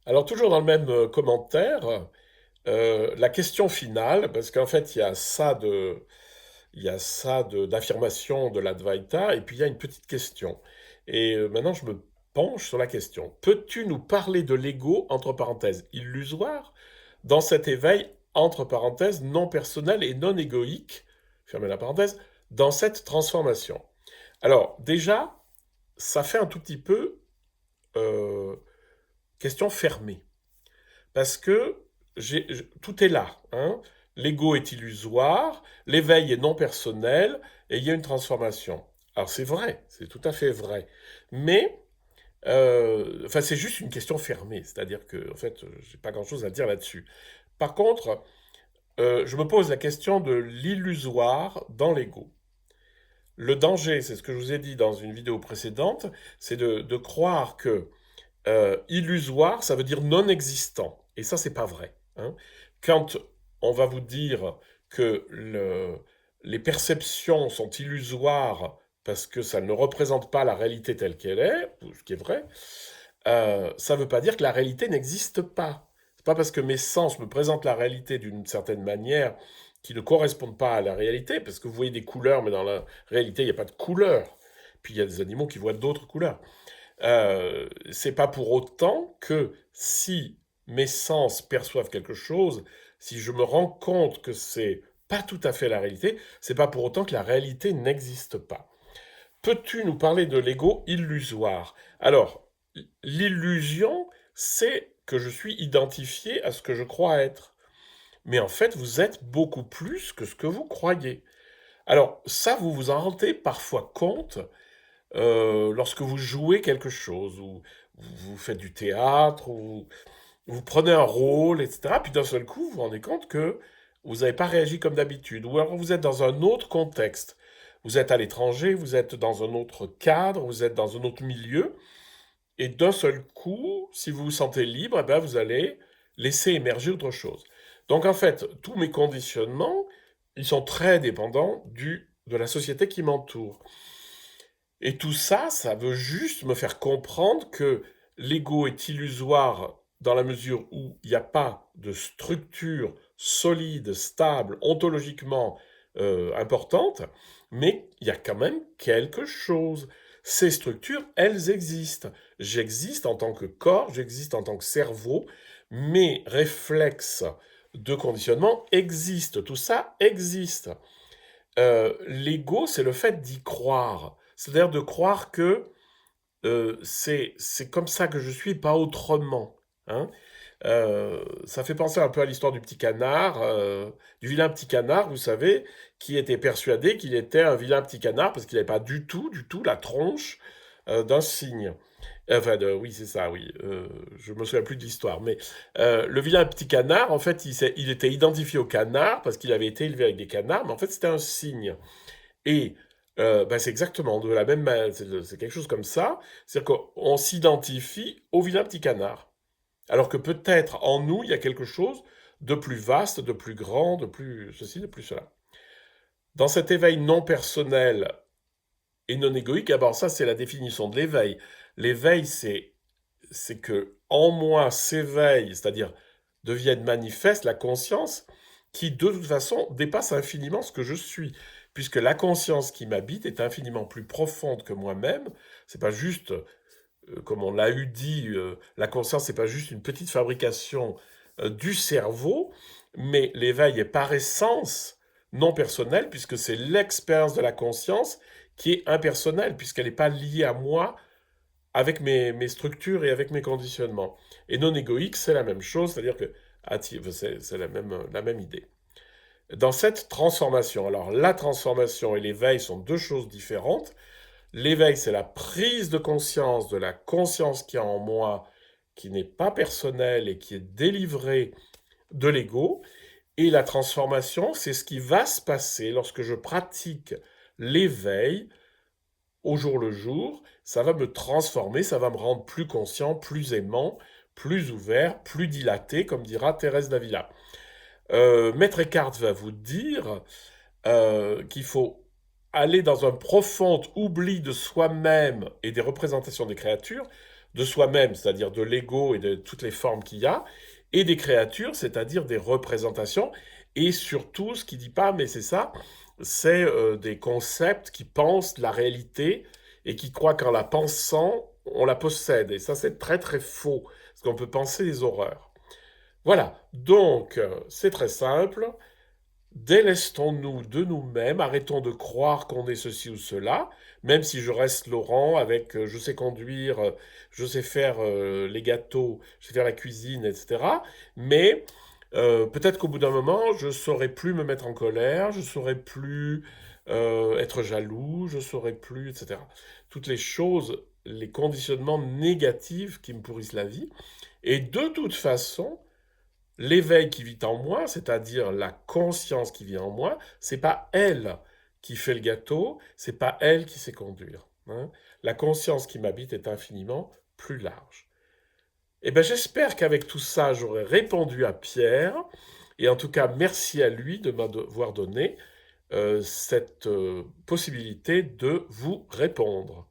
Alors, toujours dans le même commentaire, la question finale, parce qu'en fait, il y a ça d'affirmation de l'Advaita, et puis il y a une petite question. Et maintenant, je me penche sur la question. Peux-tu nous parler de l'ego, entre parenthèses, illusoire, dans cet éveil, entre parenthèses, non personnel et non égoïque, fermez la parenthèse, dans cette transformation? Alors, déjà, ça fait un tout petit peu euh, question fermée. Parce que tout est là, hein. L'ego est illusoire, l'éveil est non personnel, et il y a une transformation. Alors c'est vrai, c'est tout à fait vrai. Mais, enfin, c'est juste une question fermée, c'est-à-dire que, en fait, j'ai pas grand-chose à dire là-dessus. Par contre, je me pose la question de l'illusoire dans l'ego. Le danger, c'est ce que je vous ai dit dans une vidéo précédente, c'est de croire que illusoire, ça veut dire non existant. Et ça, c'est pas vrai, hein. Quand on va vous dire que les perceptions sont illusoires parce que ça ne représente pas la réalité telle qu'elle est, ce qui est vrai, ça ne veut pas dire que la réalité n'existe pas. C'est pas parce que mes sens me présentent la réalité d'une certaine manière qui ne correspondent pas à la réalité, parce que vous voyez des couleurs, mais dans la réalité, il n'y a pas de couleurs. Puis il y a des animaux qui voient d'autres couleurs. C'est pas pour autant que si mes sens perçoivent quelque chose, si je me rends compte que c'est pas tout à fait la réalité, c'est pas pour autant que la réalité n'existe pas. Peux-tu nous parler de l'ego illusoire? Alors, l'illusion, c'est que je suis identifié à ce que je crois être. Mais en fait, vous êtes beaucoup plus que ce que vous croyez. Alors, ça, vous vous en rendez parfois compte lorsque vous jouez quelque chose, ou vous faites du théâtre, ou vous prenez un rôle, etc. Puis d'un seul coup, vous vous rendez compte que vous n'avez pas réagi comme d'habitude, ou alors vous êtes dans un autre contexte. Vous êtes à l'étranger, vous êtes dans un autre cadre, vous êtes dans un autre milieu, et d'un seul coup, si vous vous sentez libre, eh ben vous allez laisser émerger autre chose. Donc en fait, tous mes conditionnements, ils sont très dépendants de la société qui m'entoure. Et tout ça, ça veut juste me faire comprendre que l'ego est illusoire dans la mesure où il n'y a pas de structure solide, stable, ontologiquement importante, mais il y a quand même quelque chose. Ces structures, elles existent. J'existe en tant que corps, j'existe en tant que cerveau, mes réflexes de conditionnement existent, tout ça existe. L'ego, c'est le fait d'y croire. C'est-à-dire de croire que c'est comme ça que je suis, pas autrement, hein. Ça fait penser un peu à l'histoire du petit canard, du vilain petit canard, vous savez, qui était persuadé qu'il était un vilain petit canard parce qu'il n'avait pas du tout la tronche d'un cygne. Enfin, oui, c'est ça, oui. Je me souviens plus de l'histoire, mais le vilain petit canard, en fait, il était identifié au canard parce qu'il avait été élevé avec des canards, mais en fait, c'était un cygne. Et bah, c'est exactement de la même manière, c'est quelque chose comme ça, c'est-à-dire qu'on s'identifie au vilain petit canard, alors que peut-être en nous, il y a quelque chose de plus vaste, de plus grand, de plus ceci, de plus cela. Dans cet éveil non personnel et non égoïque, d'abord ça c'est la définition de l'éveil. L'éveil, c'est que en moi s'éveille, c'est-à-dire devienne manifeste la conscience qui de toute façon dépasse infiniment ce que je suis, puisque la conscience qui m'habite est infiniment plus profonde que moi-même. C'est pas juste, comme on l'a eu dit, la conscience c'est pas juste une petite fabrication du cerveau, mais l'éveil est par essence non personnel, puisque c'est l'expérience de la conscience qui est impersonnelle, puisqu'elle n'est pas liée à moi avec mes structures et avec mes conditionnements. Et non égoïque, c'est la même chose, c'est-à-dire que c'est la même idée. Dans cette transformation, alors la transformation et l'éveil sont deux choses différentes. L'éveil, c'est la prise de conscience de la conscience qui est en moi, qui n'est pas personnelle et qui est délivrée de l'ego. Et la transformation, c'est ce qui va se passer lorsque je pratique l'éveil au jour le jour, ça va me transformer, ça va me rendre plus conscient, plus aimant, plus ouvert, plus dilaté, comme dira Thérèse d'Avila. Maître Eckhart va vous dire qu'il faut aller dans un profond oubli de soi-même et des représentations des créatures, de soi-même, c'est-à-dire de l'ego et de toutes les formes qu'il y a, et des créatures, c'est-à-dire des représentations, et surtout, ce qui dit pas, mais c'est ça, c'est des concepts qui pensent la réalité et qui croient qu'en la pensant, on la possède. Et ça, c'est très très faux, parce qu'on peut penser les horreurs. Voilà, donc c'est très simple. Délestons-nous de nous-mêmes, arrêtons de croire qu'on est ceci ou cela, même si je reste Laurent avec je sais conduire, je sais faire les gâteaux, je sais faire la cuisine, etc. Mais peut-être qu'au bout d'un moment, je saurais plus me mettre en colère, je saurais plus être jaloux, je saurais plus, etc. Toutes les choses, les conditionnements négatifs qui me pourrissent la vie. Et de toute façon, l'éveil qui vit en moi, c'est-à-dire la conscience qui vit en moi, c'est pas elle qui fait le gâteau, c'est pas elle qui sait conduire, hein. La conscience qui m'habite est infiniment plus large. Eh ben, j'espère qu'avec tout ça, j'aurai répondu à Pierre, et en tout cas, merci à lui de m'avoir donné cette possibilité de vous répondre.